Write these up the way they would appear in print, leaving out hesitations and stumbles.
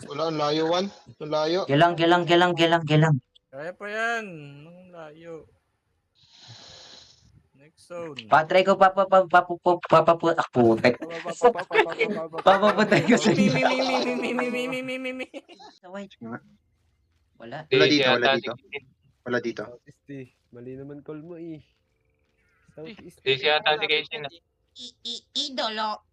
Wala, ang layo, Wan. Ang layo. Gelang. Kaya pa yan. Ang layo. Next zone. Patry ko papaputak. Papaputay ko sa inyo. Wait. Wala. Wala dito, wala dito. Wala dito. Southeast eh. Mali naman call mo eh. Southeast. Di siya ata si Casey na. Idolo.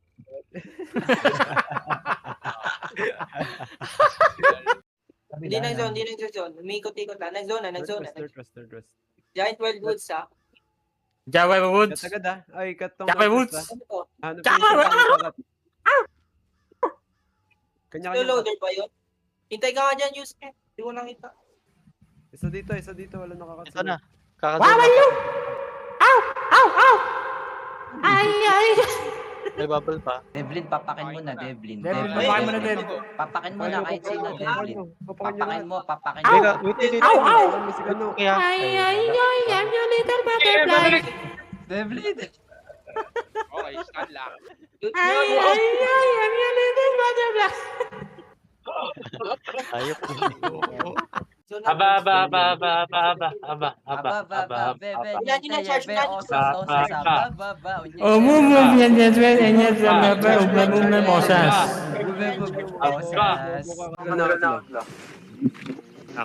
Hindi na zone, Umikot-ikot lang. Nag-zone na. West. Giant Wildwoods ha. Jaway Woods. Cut agad ah. Ay, cut tong Jaway West, Woods. ah. Ano to? Ano Jaway pa Kanya-kanya. Loader ba yun? Hintay ka nga dyan, Yusuf. Hindi ko nakita. Isa dito. Wala nakakasunod. Ito na. Kakasunod. May bubble pa. Devlin, papakin mo na, Devlin. Devlin, papakin mo na, Devlin. Papakin mo na kahit sino, Devlin. Papakin mo. Teka, wait. Kaya. I'm your little butterfly. Devlin. Okay, stand lang. I'm your little butterfly. Ayok. Zone Aba. Ilan yung na-charge na?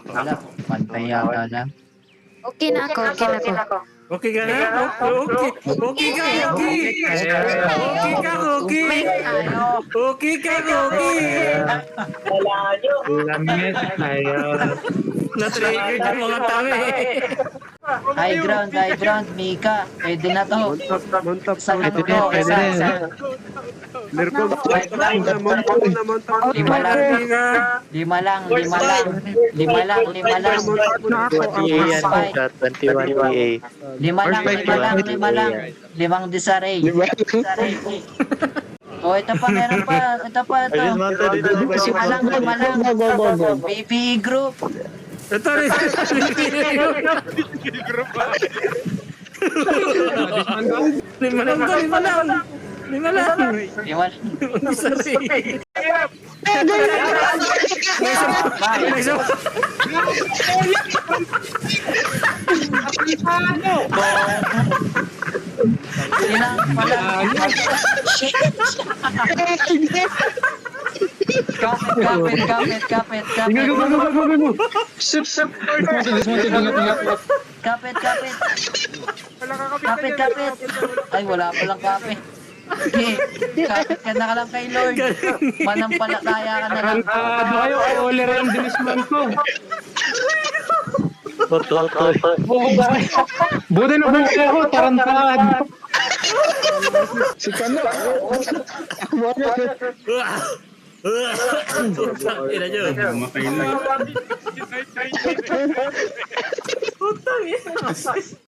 Wala, pantay yata lang. Okay na ako. Okay ka na? Okay ka, Lamit tayo. Na-trigger yung mga tami. High ground, Mika. Pwede na to. Montap. Sa ano to? Lirko. Lima lang. 21 PA. Lima lang. Limang disarray. Oh, ito pa, meron pa. Ito. Lima lang. PPE group. Ito rin. Lima lang. Sorry. Ilang pala. Kapit. Kapit. Ay, wala palang kapit. Kapit ka na lang kay Lord. Manampalataya ka na lang. Ano kayo? Oler ang dinisman ko. Buti na buti ako, tarantad. Si Kano. Ina nyo. Matay na. Putang ina.